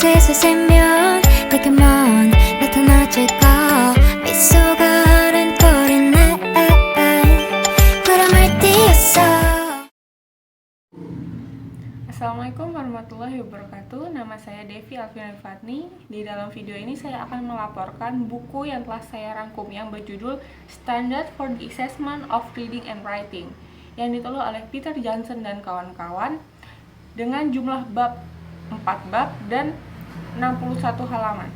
슬슬 새면 내게 먼 나타나질까 미소가 흐른거리네 구름을 띄었어. Assalamualaikum warahmatullahi wabarakatuh. Nama saya Devi Alfiana Fatni. Di dalam video ini saya akan melaporkan buku yang telah saya rangkum yang berjudul Standard for the Assessment of Reading and Writing yang ditulis oleh Peter Johnson dan kawan-kawan dengan jumlah bab 4 bab dan 61 halaman.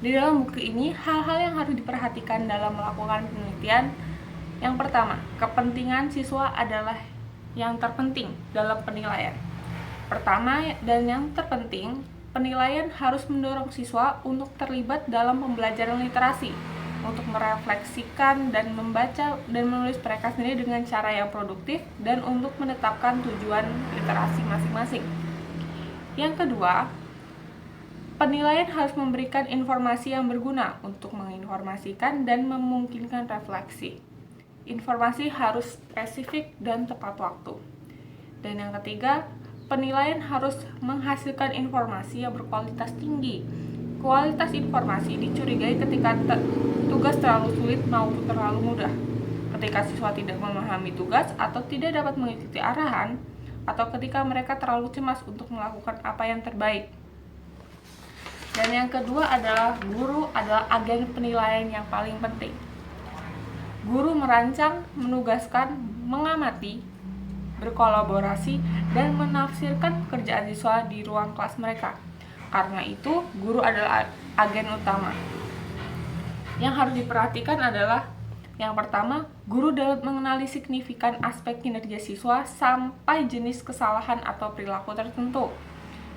Di dalam buku ini, hal-hal yang harus diperhatikan dalam melakukan penelitian. Yang pertama, kepentingan siswa adalah yang terpenting dalam penilaian. Pertama dan yang terpenting, penilaian harus mendorong siswa untuk terlibat dalam pembelajaran literasi, untuk merefleksikan dan membaca dan menulis mereka sendiri dengan cara yang produktif, dan untuk menetapkan tujuan literasi masing-masing. Yang kedua, penilaian harus memberikan informasi yang berguna untuk menginformasikan dan memungkinkan refleksi. Informasi harus spesifik dan tepat waktu. Dan yang ketiga, penilaian harus menghasilkan informasi yang berkualitas tinggi. Kualitas informasi dicurigai ketika tugas terlalu sulit maupun terlalu mudah, ketika siswa tidak memahami tugas atau tidak dapat mengikuti arahan, atau ketika mereka terlalu cemas untuk melakukan apa yang terbaik. Dan yang kedua adalah guru adalah agen penilaian yang paling penting. Guru merancang, menugaskan, mengamati, berkolaborasi, dan menafsirkan pekerjaan siswa di ruang kelas mereka. Karena itu, guru adalah agen utama. Yang harus diperhatikan adalah yang pertama, guru dapat mengenali signifikan aspek kinerja siswa sampai jenis kesalahan atau perilaku tertentu.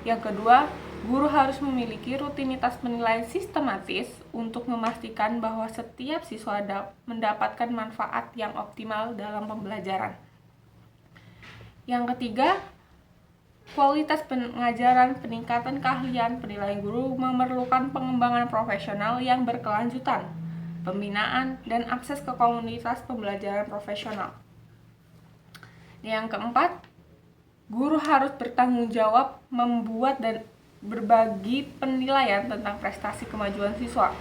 Yang kedua, guru harus memiliki rutinitas penilaian sistematis untuk memastikan bahwa setiap siswa mendapatkan manfaat yang optimal dalam pembelajaran. Yang ketiga, kualitas pengajaran, peningkatan keahlian, penilaian guru memerlukan pengembangan profesional yang berkelanjutan, pembinaan, dan akses ke komunitas pembelajaran profesional. Yang keempat, guru harus bertanggung jawab membuat dan berbagi penilaian tentang prestasi kemajuan siswa.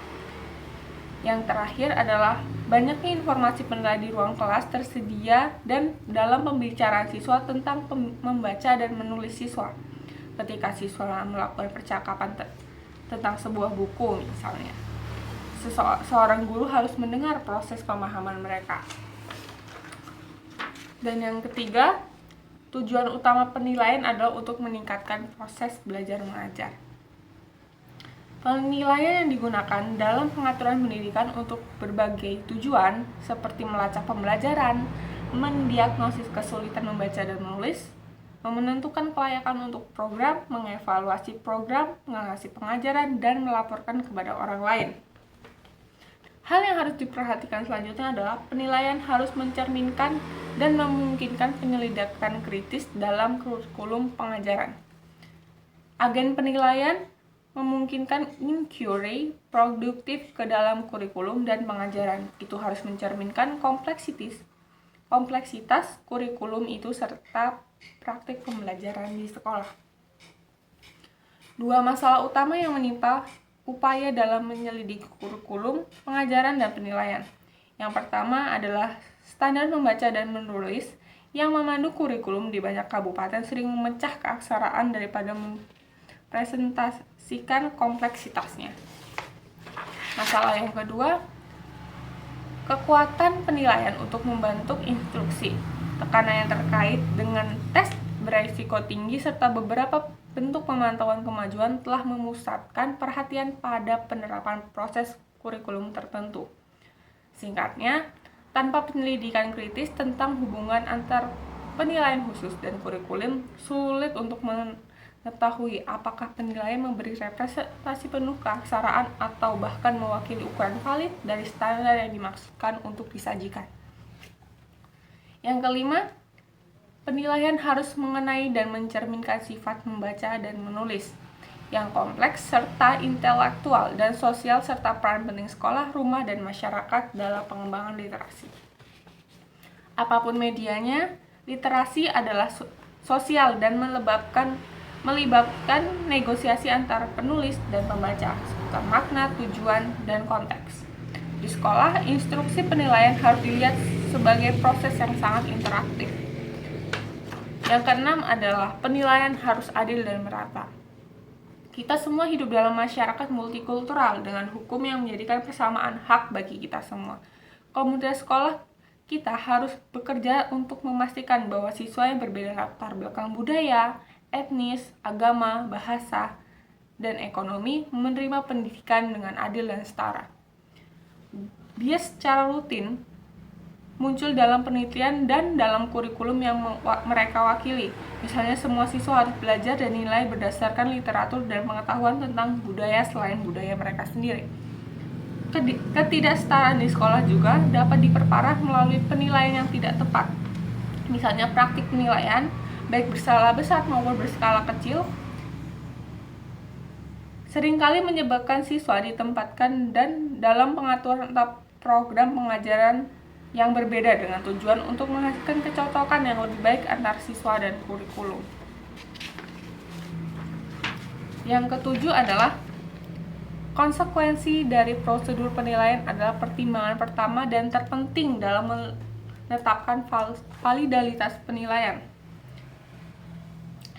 Yang terakhir adalah banyaknya informasi penilaian di ruang kelas tersedia dan dalam pembicaraan siswa tentang membaca dan menulis siswa. Ketika siswa melakukan percakapan tentang sebuah buku misalnya, seorang guru harus mendengar proses pemahaman mereka. Dan yang ketiga, tujuan utama penilaian adalah untuk meningkatkan proses belajar mengajar. Penilaian yang digunakan dalam pengaturan pendidikan untuk berbagai tujuan seperti melacak pembelajaran, mendiagnosis kesulitan membaca dan menulis, menentukan kelayakan untuk program, mengevaluasi program, mengawasi pengajaran, dan melaporkan kepada orang lain. Hal yang harus diperhatikan selanjutnya adalah penilaian harus mencerminkan dan memungkinkan penyelidikan kritis dalam kurikulum pengajaran. Agen penilaian memungkinkan inquiry produktif ke dalam kurikulum dan pengajaran. Itu harus mencerminkan kompleksitas kurikulum itu serta praktik pembelajaran di sekolah. Dua masalah utama yang menimpa upaya dalam menyelidiki kurikulum, pengajaran, dan penilaian. Yang pertama adalah standar membaca dan menulis yang memandu kurikulum di banyak kabupaten sering memecah keaksaraan daripada mempresentasikan kompleksitasnya. Masalah yang kedua, kekuatan penilaian untuk membentuk instruksi, tekanan yang terkait dengan tes berisiko tinggi serta beberapa bentuk pemantauan kemajuan telah memusatkan perhatian pada penerapan proses kurikulum tertentu. Singkatnya, tanpa penyelidikan kritis tentang hubungan antar penilaian khusus dan kurikulum, sulit untuk mengetahui apakah penilaian memberi representasi penuh keaksaraan atau bahkan mewakili ukuran valid dari standar yang dimaksudkan untuk disajikan. Yang kelima, penilaian harus mengenai dan mencerminkan sifat membaca dan menulis yang kompleks serta intelektual dan sosial serta peran penting sekolah, rumah, dan masyarakat dalam pengembangan literasi. Apapun medianya, literasi adalah sosial dan melibatkan negosiasi antara penulis dan pembaca seputar makna, tujuan, dan konteks. Di sekolah, instruksi penilaian harus dilihat sebagai proses yang sangat interaktif. Yang keenam adalah penilaian harus adil dan merata. Kita semua hidup dalam masyarakat multikultural dengan hukum yang menjadikan persamaan hak bagi kita semua. Komunitas sekolah kita harus bekerja untuk memastikan bahwa siswa yang berbeda latar belakang budaya, etnis, agama, bahasa, dan ekonomi menerima pendidikan dengan adil dan setara. Bias secara rutin muncul dalam penelitian dan dalam kurikulum yang mereka wakili. Misalnya, semua siswa harus belajar dan nilai berdasarkan literatur dan pengetahuan tentang budaya selain budaya mereka sendiri. Ketidaksetaraan di sekolah juga dapat diperparah melalui penilaian yang tidak tepat. Misalnya, praktik penilaian baik berskala besar maupun berskala kecil seringkali menyebabkan siswa ditempatkan dan dalam pengaturan atau program pengajaran yang berbeda dengan tujuan untuk menghasilkan kecocokan yang lebih baik antar siswa dan kurikulum. Yang ketujuh adalah konsekuensi dari prosedur penilaian adalah pertimbangan pertama dan terpenting dalam menetapkan validitas penilaian.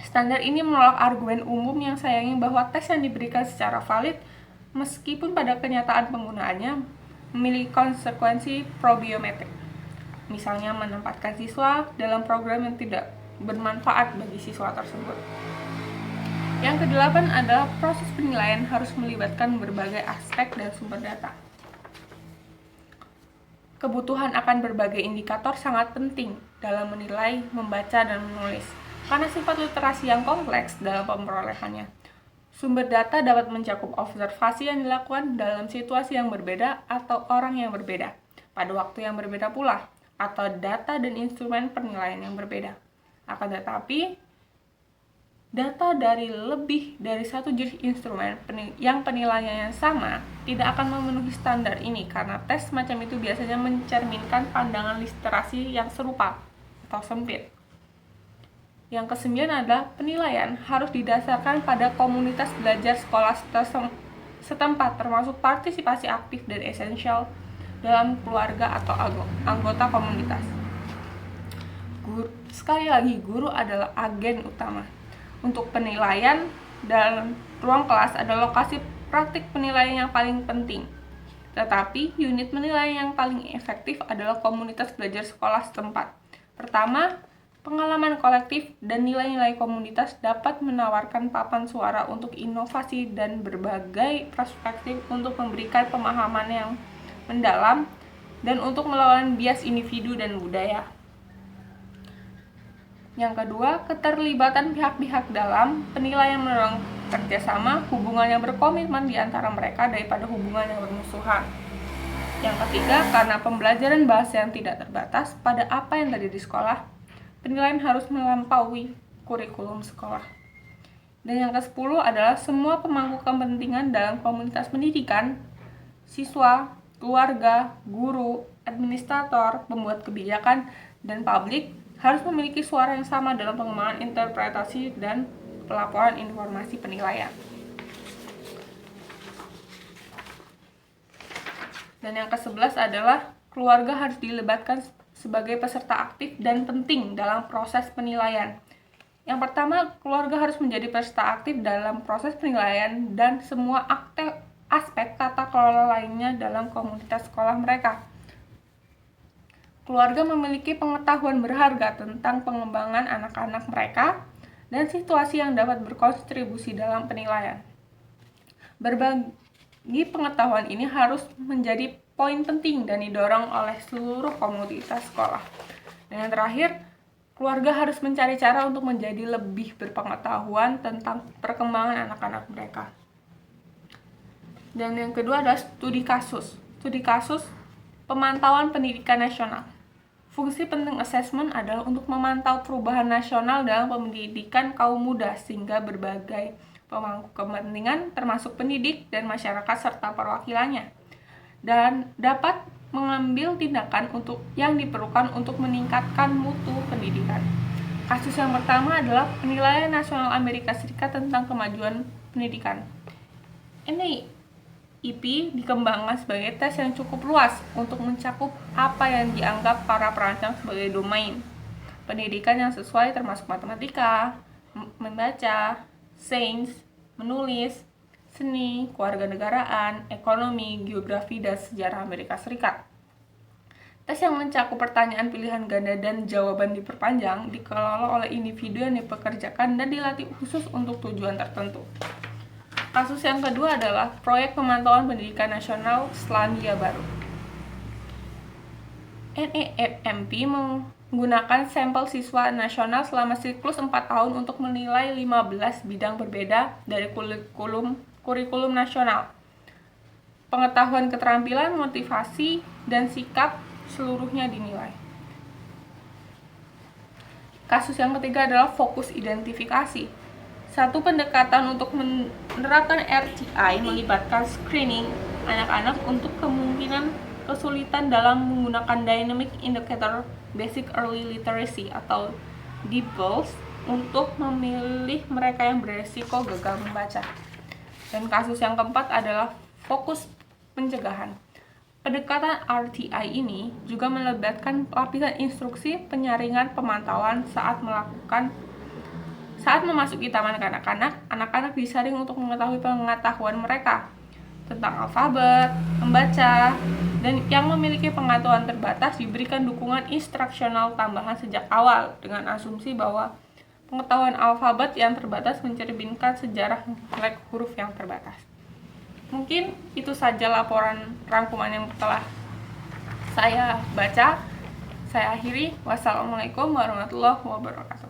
Standar ini menolak argumen umum yang sayangnya bahwa tes yang diberikan secara valid, meskipun pada kenyataan penggunaannya, memiliki konsekuensi probiometrik. Misalnya, menempatkan siswa dalam program yang tidak bermanfaat bagi siswa tersebut. Yang kedelapan adalah proses penilaian harus melibatkan berbagai aspek dan sumber data. Kebutuhan akan berbagai indikator sangat penting dalam menilai, membaca, dan menulis. Karena sifat literasi yang kompleks dalam pemrolehannya, sumber data dapat mencakup observasi yang dilakukan dalam situasi yang berbeda atau orang yang berbeda, pada waktu yang berbeda pula, atau data dan instrumen penilaian yang berbeda. Akan tetapi, data dari lebih dari satu jenis instrumen yang penilaiannya sama tidak akan memenuhi standar ini karena tes semacam itu biasanya mencerminkan pandangan literasi yang serupa atau sempit. Yang kesembilan adalah penilaian harus didasarkan pada komunitas belajar sekolah setempat, termasuk partisipasi aktif dan esensial dalam keluarga atau anggota komunitas. Sekali lagi, guru adalah agen utama. Untuk penilaian dalam ruang kelas adalah lokasi praktik penilaian yang paling penting. Tetapi, unit penilaian yang paling efektif adalah komunitas belajar sekolah setempat. Pertama, pengalaman kolektif dan nilai-nilai komunitas dapat menawarkan papan suara untuk inovasi dan berbagai perspektif untuk memberikan pemahaman yang mendalam dan untuk melawan bias individu dan budaya. Yang kedua, keterlibatan pihak-pihak dalam penilaian mendorong kerjasama, hubungan yang berkomitmen di antara mereka daripada hubungan yang bermusuhan. Yang ketiga, karena pembelajaran bahasa yang tidak terbatas pada apa yang terjadi di sekolah, penilaian harus melampaui kurikulum sekolah. Dan yang ke-10 adalah semua pemangku kepentingan dalam komunitas pendidikan, siswa, keluarga, guru, administrator, pembuat kebijakan, dan publik harus memiliki suara yang sama dalam pengembangan interpretasi dan pelaporan informasi penilaian. Dan yang ke-11 adalah keluarga harus dilibatkan sebagai peserta aktif dan penting dalam proses penilaian. Yang pertama, keluarga harus menjadi peserta aktif dalam proses penilaian dan semua aspek tata kelola lainnya dalam komunitas sekolah mereka. Keluarga memiliki pengetahuan berharga tentang pengembangan anak-anak mereka dan situasi yang dapat berkontribusi dalam penilaian. Berbagi pengetahuan ini harus menjadi poin penting dan didorong oleh seluruh komunitas sekolah. Dan yang terakhir, keluarga harus mencari cara untuk menjadi lebih berpengetahuan tentang perkembangan anak-anak mereka. Dan yang kedua adalah studi kasus. Studi kasus pemantauan pendidikan nasional. Fungsi penting assessment adalah untuk memantau perubahan nasional dalam pendidikan kaum muda sehingga berbagai pemangku kepentingan termasuk pendidik dan masyarakat serta perwakilannya dan dapat mengambil tindakan yang diperlukan untuk meningkatkan mutu pendidikan. Kasus yang pertama adalah penilaian nasional Amerika Serikat tentang kemajuan pendidikan. NAEP dikembangkan sebagai tes yang cukup luas untuk mencakup apa yang dianggap para perancang sebagai domain pendidikan yang sesuai, termasuk matematika, membaca, sains, menulis, seni, kewarganegaraan, ekonomi, geografi, dan sejarah Amerika Serikat. Tes yang mencakup pertanyaan pilihan ganda dan jawaban diperpanjang dikelola oleh individu yang dipekerjakan dan dilatih khusus untuk tujuan tertentu. Kasus yang kedua adalah Proyek Pemantauan Pendidikan Nasional Selandia Baru. NAEP menggunakan sampel siswa nasional selama siklus 4 tahun untuk menilai 15 bidang berbeda dari kurikulum nasional. Pengetahuan, keterampilan, motivasi, dan sikap seluruhnya dinilai. Kasus yang ketiga adalah fokus identifikasi. Satu pendekatan untuk menerapkan RTI melibatkan screening anak-anak untuk kemungkinan kesulitan dalam menggunakan Dynamic Indicator Basic Early Literacy atau DIBELS untuk memilih mereka yang beresiko gagal membaca. Dan kasus yang keempat adalah fokus pencegahan. Pendekatan RTI ini juga melibatkan lapisan instruksi penyaringan pemantauan saat memasuki taman kanak-kanak. Anak-anak disaring untuk mengetahui pengetahuan mereka tentang alfabet, membaca, dan yang memiliki pengetahuan terbatas diberikan dukungan instruksional tambahan sejak awal dengan asumsi bahwa pengetahuan alfabet yang terbatas mencerminkan sejarah melek huruf yang terbatas. Mungkin itu saja laporan rangkuman yang telah saya baca. Saya akhiri. Wassalamualaikum warahmatullahi wabarakatuh.